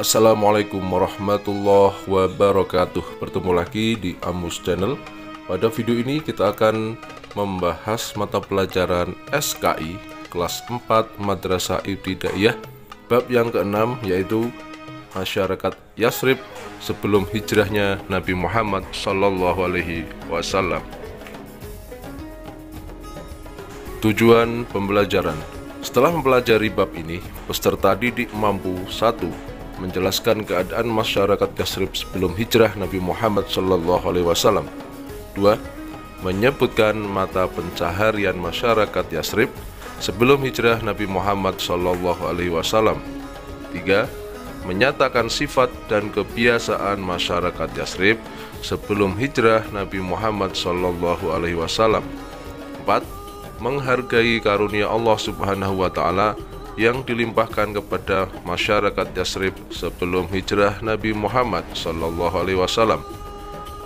Assalamualaikum warahmatullahi wabarakatuh. Bertemu lagi di Amus Channel. Pada video ini kita akan membahas mata pelajaran SKI kelas 4 Madrasah Ibtidaiyah, bab yang ke-6, yaitu masyarakat Yasrib sebelum hijrahnya Nabi Muhammad SAW. Tujuan pembelajaran. Setelah mempelajari bab ini, peserta didik mampu: 1. Menjelaskan keadaan masyarakat Yasrib sebelum hijrah Nabi Muhammad SAW. 2. Menyebutkan mata pencaharian masyarakat Yasrib sebelum hijrah Nabi Muhammad SAW. 3. Menyatakan sifat dan kebiasaan masyarakat Yasrib sebelum hijrah Nabi Muhammad SAW. 4. Menghargai karunia Allah Subhanahu wa Ta'ala yang dilimpahkan kepada masyarakat Yasrib sebelum hijrah Nabi Muhammad SAW.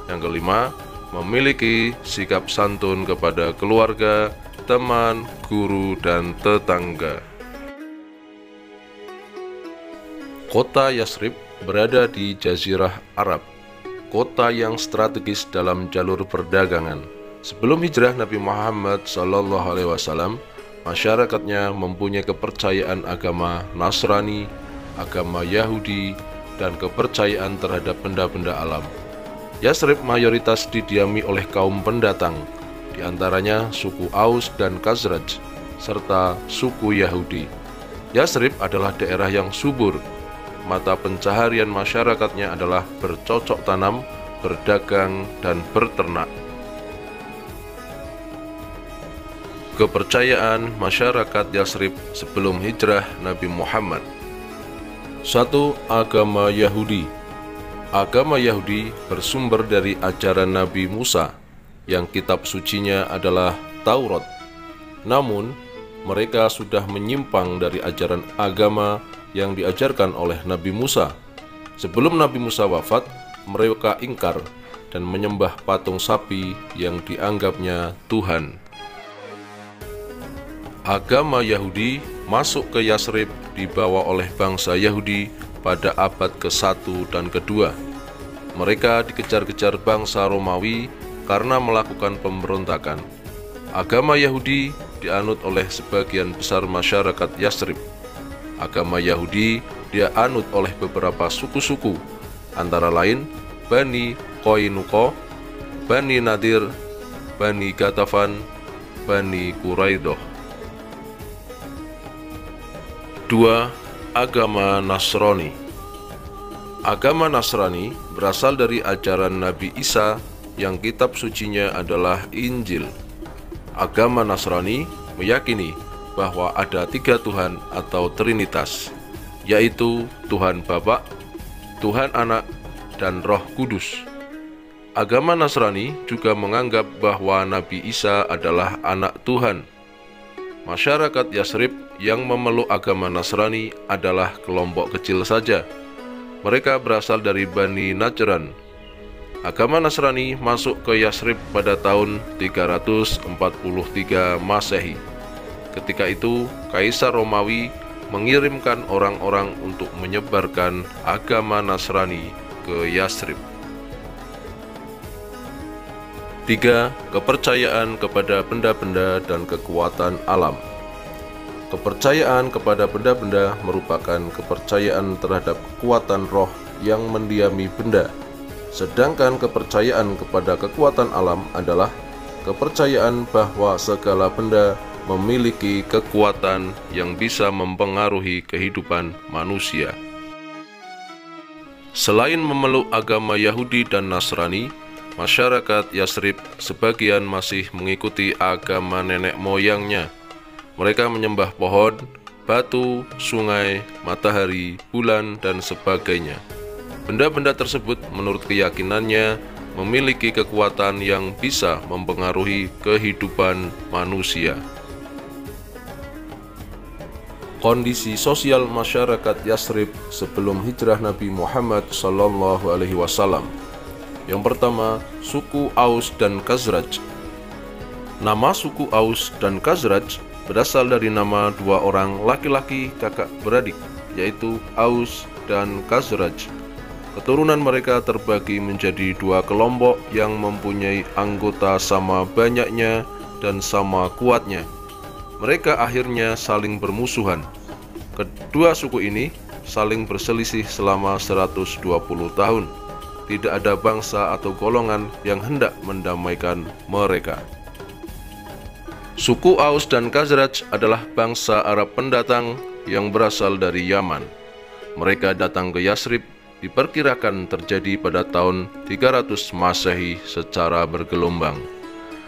Yang kelima, memiliki sikap santun kepada keluarga, teman, guru, dan tetangga. Kota Yasrib berada di Jazirah Arab, kota yang strategis dalam jalur perdagangan. Sebelum hijrah Nabi Muhammad SAW, masyarakatnya mempunyai kepercayaan agama Nasrani, agama Yahudi, dan kepercayaan terhadap benda-benda alam. Yasrib mayoritas didiami oleh kaum pendatang, di antaranya suku Aus dan Khazraj, serta suku Yahudi. Yasrib adalah daerah yang subur. Mata pencaharian masyarakatnya adalah bercocok tanam, berdagang, dan berternak. Kepercayaan masyarakat Yasrib sebelum hijrah Nabi Muhammad. 1. Agama Yahudi. Agama Yahudi bersumber dari ajaran Nabi Musa, yang kitab sucinya adalah Taurat. Namun, mereka sudah menyimpang dari ajaran agama yang diajarkan oleh Nabi Musa. Sebelum Nabi Musa wafat, mereka ingkar dan menyembah patung sapi yang dianggapnya Tuhan. Agama Yahudi masuk ke Yasrib dibawa oleh bangsa Yahudi pada abad ke-1 dan ke-2. Mereka dikejar-kejar bangsa Romawi karena melakukan pemberontakan. Agama Yahudi dianut oleh sebagian besar masyarakat Yasrib. Agama Yahudi dianut oleh beberapa suku-suku, antara lain Bani Qainuqa, Bani Nadir, Bani Ghatafan, Bani Quraidah. 2. Agama Nasrani. Agama Nasrani berasal dari ajaran Nabi Isa yang kitab sucinya adalah Injil. Agama Nasrani meyakini bahwa ada 3 Tuhan atau Trinitas, yaitu Tuhan Bapa, Tuhan Anak, dan Roh Kudus. Agama Nasrani juga menganggap bahwa Nabi Isa adalah anak Tuhan. Masyarakat Yasrib yang memeluk agama Nasrani adalah kelompok kecil saja. Mereka berasal dari Bani Najran. Agama Nasrani masuk ke Yasrib pada tahun 343 Masehi. Ketika itu, Kaisar Romawi mengirimkan orang-orang untuk menyebarkan agama Nasrani ke Yasrib. 3. Kepercayaan kepada benda-benda dan kekuatan alam. Kepercayaan kepada benda-benda merupakan kepercayaan terhadap kekuatan roh yang mendiami benda, sedangkan kepercayaan kepada kekuatan alam adalah kepercayaan bahwa segala benda memiliki kekuatan yang bisa mempengaruhi kehidupan manusia. Selain memeluk agama Yahudi dan Nasrani, masyarakat Yasrib sebagian masih mengikuti agama nenek moyangnya. Mereka menyembah pohon, batu, sungai, matahari, bulan, dan sebagainya. Benda-benda tersebut menurut keyakinannya memiliki kekuatan yang bisa mempengaruhi kehidupan manusia. Kondisi sosial masyarakat Yasrib sebelum hijrah Nabi Muhammad SAW. Yang pertama, suku Aus dan Khazraj. Nama suku Aus dan Khazraj berasal dari nama 2 orang laki-laki kakak beradik, yaitu Aus dan Khazraj. Keturunan mereka terbagi menjadi dua kelompok yang mempunyai anggota sama banyaknya dan sama kuatnya. Mereka akhirnya saling bermusuhan. Kedua suku ini saling berselisih selama 120 tahun. Tidak ada bangsa atau golongan yang hendak mendamaikan mereka. Suku Aus dan Khazraj adalah bangsa Arab pendatang yang berasal dari Yaman. Mereka datang ke Yasrib diperkirakan terjadi pada tahun 300 Masehi secara bergelombang.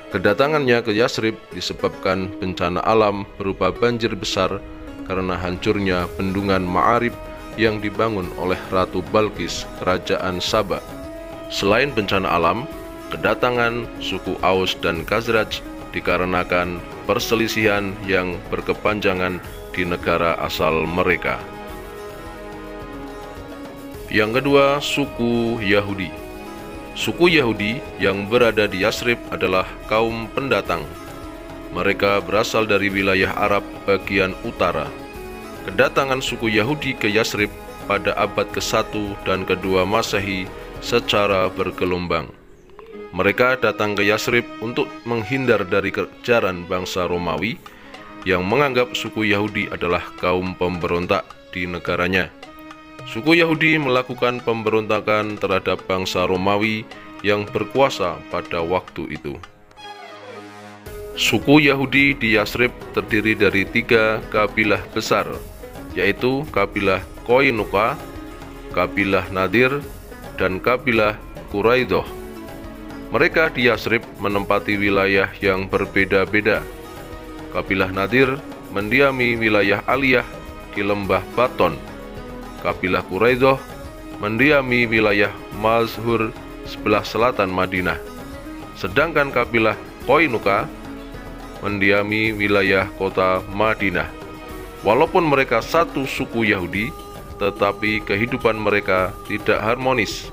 Kedatangannya ke Yasrib disebabkan bencana alam berupa banjir besar karena hancurnya bendungan Ma'arib yang dibangun oleh Ratu Balqis, Kerajaan Saba. Selain bencana alam, kedatangan suku Aus dan Khazraj dikarenakan perselisihan yang berkepanjangan di negara asal mereka. Yang kedua, suku Yahudi. Suku Yahudi yang berada di Yasrib adalah kaum pendatang. Mereka berasal dari wilayah Arab bagian utara. Kedatangan suku Yahudi ke Yasrib pada abad ke-1 dan ke-2 Masehi secara bergelombang. Mereka datang ke Yasrib untuk menghindar dari kejaran bangsa Romawi yang menganggap suku Yahudi adalah kaum pemberontak di negaranya. Suku Yahudi melakukan pemberontakan terhadap bangsa Romawi yang berkuasa pada waktu itu. Suku Yahudi di Yasrib terdiri dari 3 kabilah besar, yaitu kabilah Qainuqa, kabilah Nadir, dan kabilah Quraidah. Mereka di Yasrib menempati wilayah yang berbeda-beda. Kabilah Nadir mendiami wilayah Aliyah di lembah Baton. Kabilah Quraidah mendiami wilayah Mazhur sebelah selatan Madinah. Sedangkan kabilah Qainuqa mendiami wilayah kota Madinah. Walaupun mereka satu suku Yahudi, tetapi kehidupan mereka tidak harmonis.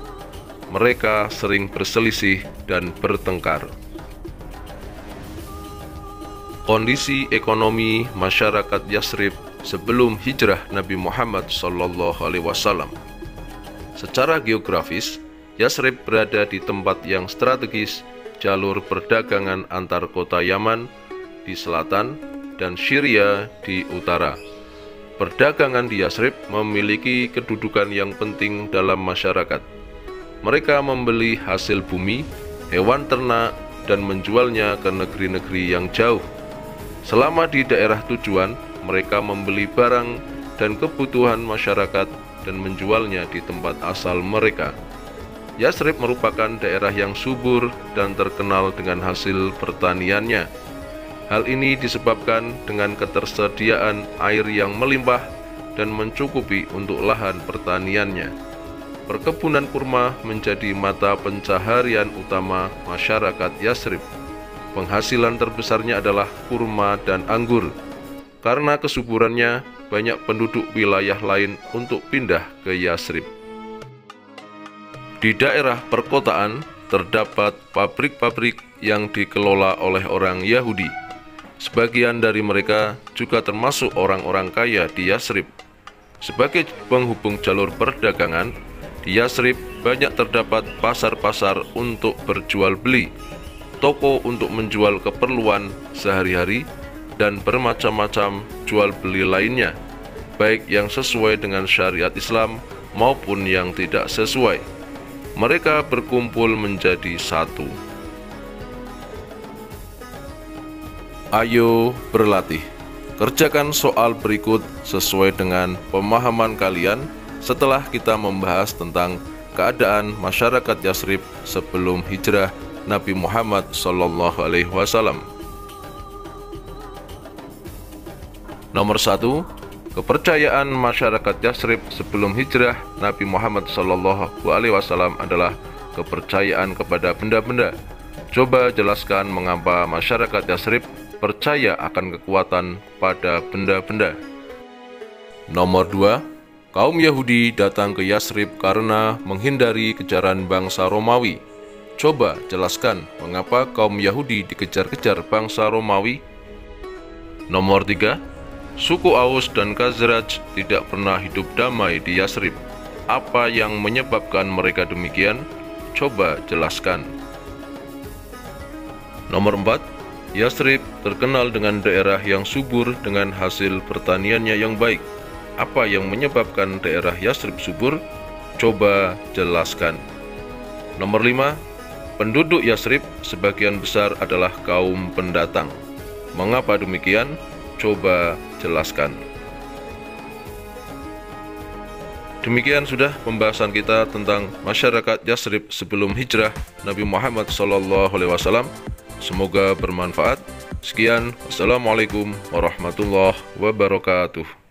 Mereka sering berselisih dan bertengkar. Kondisi ekonomi masyarakat Yasrib sebelum hijrah Nabi Muhammad SAW. Secara geografis, Yasrib berada di tempat yang strategis, jalur perdagangan antar kota Yaman di selatan dan Syria di utara. Perdagangan di Yasrib memiliki kedudukan yang penting dalam masyarakat. Mereka membeli hasil bumi, hewan ternak, dan menjualnya ke negeri-negeri yang jauh. Selama di daerah tujuan, mereka membeli barang dan kebutuhan masyarakat dan menjualnya di tempat asal mereka. Yasrib merupakan daerah yang subur dan terkenal dengan hasil pertaniannya. Hal ini disebabkan dengan ketersediaan air yang melimpah dan mencukupi untuk lahan pertaniannya. Perkebunan kurma menjadi mata pencaharian utama masyarakat Yasrib. Penghasilan terbesarnya adalah kurma dan anggur. Karena kesuburannya, banyak penduduk wilayah lain untuk pindah ke Yasrib. Di daerah perkotaan terdapat pabrik-pabrik yang dikelola oleh orang Yahudi. Sebagian dari mereka juga termasuk orang-orang kaya di Yasrib. Sebagai penghubung jalur perdagangan, di Yasrib banyak terdapat pasar-pasar untuk berjual beli, toko untuk menjual keperluan sehari-hari, dan bermacam-macam jual beli lainnya, baik yang sesuai dengan syariat Islam maupun yang tidak sesuai. Mereka berkumpul menjadi satu. Ayo berlatih. Kerjakan soal berikut sesuai dengan pemahaman kalian setelah kita membahas tentang keadaan masyarakat Yasrib sebelum hijrah Nabi Muhammad SAW. Nomor 1. Kepercayaan masyarakat Yasrib sebelum hijrah Nabi Muhammad SAW adalah kepercayaan kepada benda-benda. Coba jelaskan mengapa masyarakat Yasrib percaya akan kekuatan pada benda-benda. Nomor 2. Kaum Yahudi datang ke Yasrib karena menghindari kejaran bangsa Romawi. Coba jelaskan mengapa kaum Yahudi dikejar-kejar bangsa Romawi. Nomor 3. Suku Aus dan Khazraj tidak pernah hidup damai di Yasrib. Apa yang menyebabkan mereka demikian? Coba jelaskan. Nomor 4, Yathrib terkenal dengan daerah yang subur dengan hasil pertaniannya yang baik. Apa yang menyebabkan daerah Yathrib subur? Coba jelaskan. Nomor 5, penduduk Yathrib sebagian besar adalah kaum pendatang. Mengapa demikian? Coba jelaskan. Demikian sudah pembahasan kita tentang masyarakat Yathrib sebelum hijrah Nabi Muhammad SAW. Semoga bermanfaat. Sekian, wassalamualaikum warahmatullahi wabarakatuh.